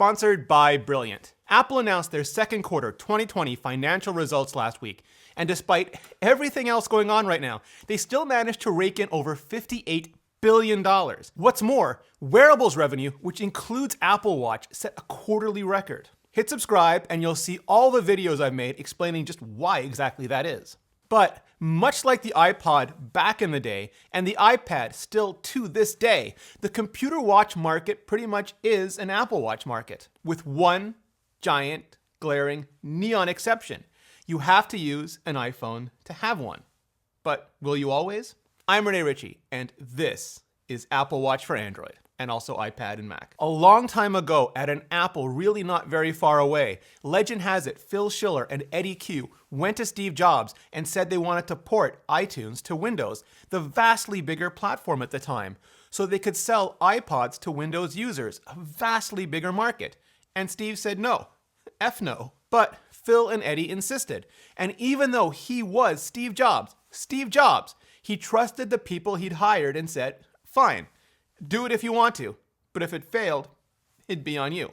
sponsored by Brilliant. Apple announced their second quarter 2020 financial results last week, and despite everything else going on right now, they still managed to rake in over $58 billion. What's more, wearables revenue, which includes Apple Watch, set a quarterly record. Hit subscribe and you'll see all the videos I've made explaining just why exactly that is. But much like the iPod back in the day, and the iPad still to this day, the computer watch market pretty much is an Apple Watch market, with one giant, glaring, neon exception. You have to use an iPhone to have one. But will you always? I'm Rene Ritchie, and this is Apple Watch for Android, and also iPad and Mac. A long time ago, at an Apple really not very far away, legend has it Phil Schiller and Eddie Q went to Steve Jobs and said they wanted to port iTunes to Windows, the vastly bigger platform at the time, so they could sell iPods to Windows users, a vastly bigger market. And Steve said no. F no. But Phil and Eddie insisted. And even though he was Steve Jobs, he trusted the people he'd hired and said, fine, do it if you want to, but if it failed, it'd be on you.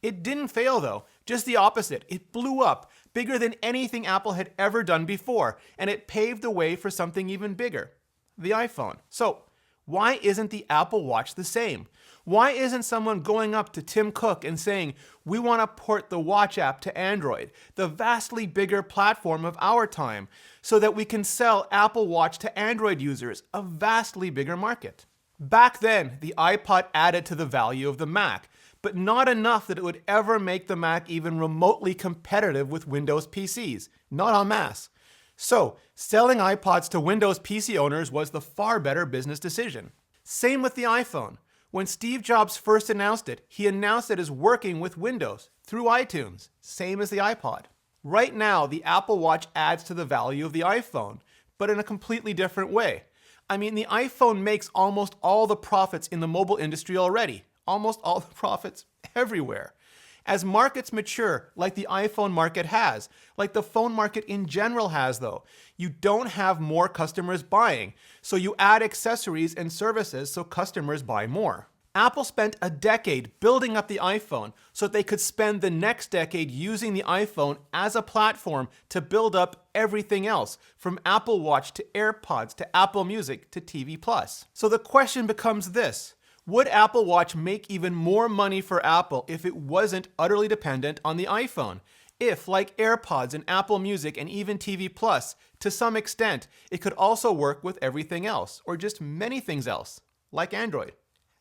It didn't fail though, just the opposite. It blew up, bigger than anything Apple had ever done before, and it paved the way for something even bigger, the iPhone. So why isn't the Apple Watch the same? Why isn't someone going up to Tim Cook and saying, we want to port the Watch app to Android, the vastly bigger platform of our time, so that we can sell Apple Watch to Android users, a vastly bigger market? Back then, the iPod added to the value of the Mac, but not enough that it would ever make the Mac even remotely competitive with Windows PCs, not en masse. So, selling iPods to Windows PC owners was the far better business decision. Same with the iPhone. When Steve Jobs first announced it, he announced it as working with Windows through iTunes, same as the iPod. Right now, the Apple Watch adds to the value of the iPhone, but in a completely different way. I mean, the iPhone makes almost all the profits in the mobile industry already, almost all the profits everywhere. As markets mature, like the iPhone market has, like the phone market in general has though, you don't have more customers buying, so you add accessories and services so customers buy more. Apple spent a decade building up the iPhone so that they could spend the next decade using the iPhone as a platform to build up everything else, from Apple Watch to AirPods to Apple Music to TV+. So the question becomes this: would Apple Watch make even more money for Apple if it wasn't utterly dependent on the iPhone? If, like AirPods and Apple Music and even TV+, to some extent, it could also work with everything else, or just many things else, like Android,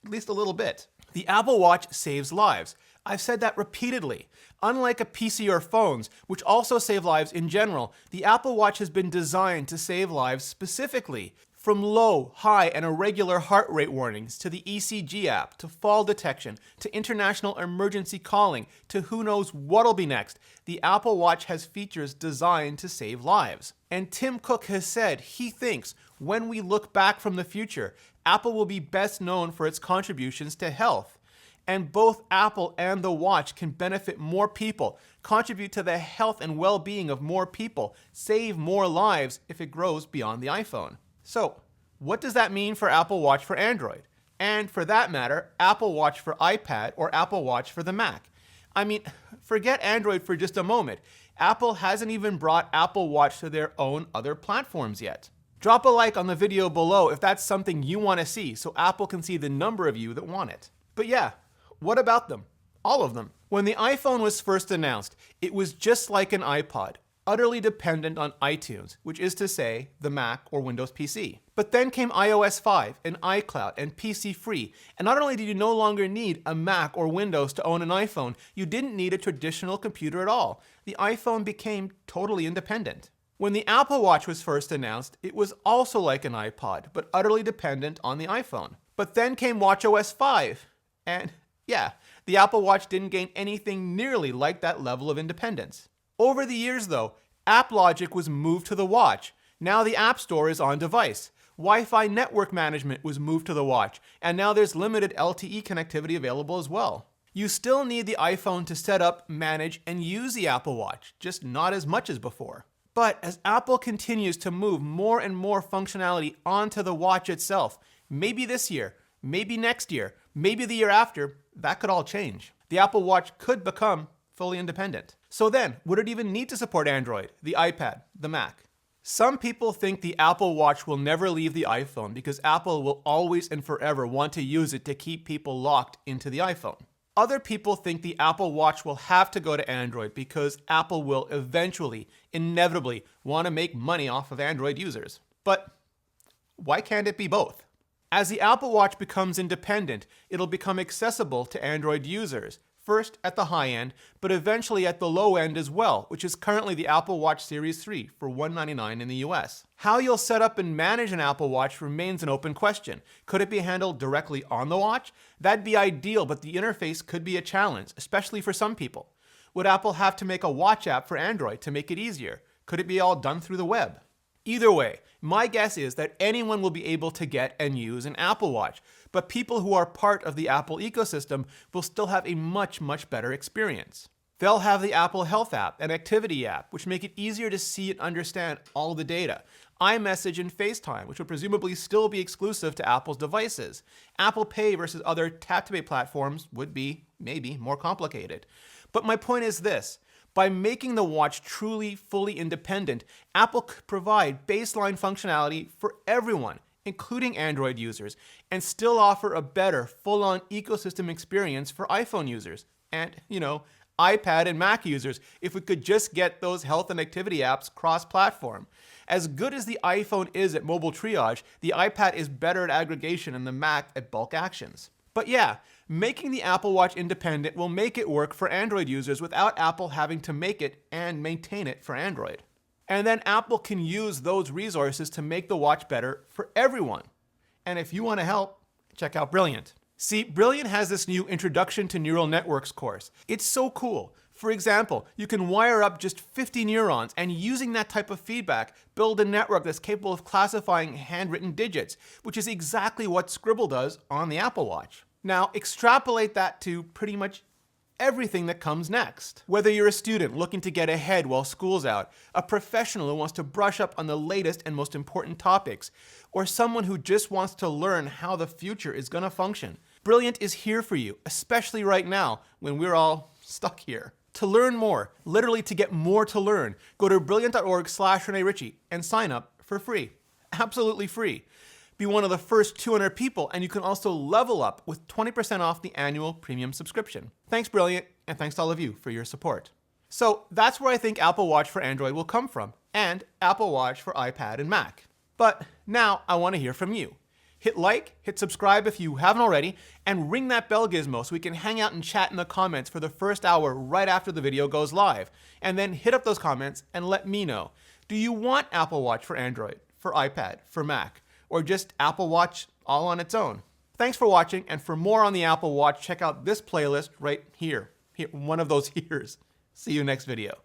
at least a little bit. The Apple Watch saves lives. I've said that repeatedly. Unlike a PC or phones, which also save lives in general, the Apple Watch has been designed to save lives specifically. From low, high, and irregular heart rate warnings, to the ECG app, to fall detection, to international emergency calling, to who knows what'll be next, the Apple Watch has features designed to save lives. And Tim Cook has said he thinks when we look back from the future, Apple will be best known for its contributions to health. And both Apple and the watch can benefit more people, contribute to the health and well-being of more people, save more lives if it grows beyond the iPhone. So, what does that mean for Apple Watch for Android? And for that matter, Apple Watch for iPad or Apple Watch for the Mac? I mean, forget Android for just a moment. Apple hasn't even brought Apple Watch to their own other platforms yet. Drop a like on the video below if that's something you want to see, so Apple can see the number of you that want it. But yeah, what about them? All of them. When the iPhone was first announced, it was just like an iPod, utterly dependent on iTunes, which is to say, the Mac or Windows PC. But then came iOS 5 and iCloud and PC Free, and not only did you no longer need a Mac or Windows to own an iPhone, you didn't need a traditional computer at all. The iPhone became totally independent. When the Apple Watch was first announced, it was also like an iPod, but utterly dependent on the iPhone. But then came watchOS 5, and yeah, the Apple Watch didn't gain anything nearly like that level of independence. Over the years though, App Logic was moved to the watch. Now the App Store is on device. Wi-Fi network management was moved to the watch, and now there's limited LTE connectivity available as well. You still need the iPhone to set up, manage, and use the Apple Watch, just not as much as before. But as Apple continues to move more and more functionality onto the watch itself, maybe this year, maybe next year, maybe the year after, that could all change. The the Apple Watch could become fully independent. So then, would it even need to support Android, the iPad, the Mac? Some people think the Apple Watch will never leave the iPhone because Apple will always and forever want to use it to keep people locked into the iPhone. Other people think the Apple Watch will have to go to Android because Apple will eventually, inevitably, want to make money off of Android users. But why can't it be both? As the Apple Watch becomes independent, it'll become accessible to Android users, first at the high end, but eventually at the low end as well, which is currently the Apple Watch Series 3 for $199 in the US. How you'll set up and manage an Apple Watch remains an open question. Could it be handled directly on the watch? That'd be ideal, but the interface could be a challenge, especially for some people. Would Apple have to make a watch app for Android to make it easier? Could it be all done through the web? Either way, my guess is that anyone will be able to get and use an Apple Watch, but people who are part of the Apple ecosystem will still have a much, much better experience. They'll have the Apple Health app and Activity app, which make it easier to see and understand all the data. iMessage and FaceTime, which will presumably still be exclusive to Apple's devices. Apple Pay versus other tap-to-pay platforms would be, maybe, more complicated. But my point is this. By making the watch truly, fully independent, Apple could provide baseline functionality for everyone, including Android users, and still offer a better, full-on ecosystem experience for iPhone users and, iPad and Mac users if we could just get those health and activity apps cross-platform. As good as the iPhone is at mobile triage, the iPad is better at aggregation and the Mac at bulk actions. But yeah, making the Apple Watch independent will make it work for Android users without Apple having to make it and maintain it for Android. And then Apple can use those resources to make the watch better for everyone. And if you want to help, check out Brilliant. See, Brilliant has this new Introduction to Neural Networks course. It's so cool. For example, you can wire up just 50 neurons and using that type of feedback, build a network that's capable of classifying handwritten digits, which is exactly what Scribble does on the Apple Watch. Now, extrapolate that to pretty much everything that comes next. Whether you're a student looking to get ahead while school's out, a professional who wants to brush up on the latest and most important topics, or someone who just wants to learn how the future is going to function, Brilliant is here for you, especially right now when we're all stuck here. To learn more, literally to get more to learn, go to brilliant.org/Rene Ritchie and sign up for free. Absolutely free. Be one of the first 200 people, and you can also level up with 20% off the annual premium subscription. Thanks, Brilliant, and thanks to all of you for your support. So that's where I think Apple Watch for Android will come from, and Apple Watch for iPad and Mac. But now I want to hear from you. Hit like, hit subscribe if you haven't already, and ring that bell gizmo so we can hang out and chat in the comments for the first hour right after the video goes live. And then hit up those comments and let me know. Do you want Apple Watch for Android, for iPad, for Mac, or just Apple Watch all on its own? Thanks for watching, and for more on the Apple Watch, check out this playlist right here. One of those here's. See you next video.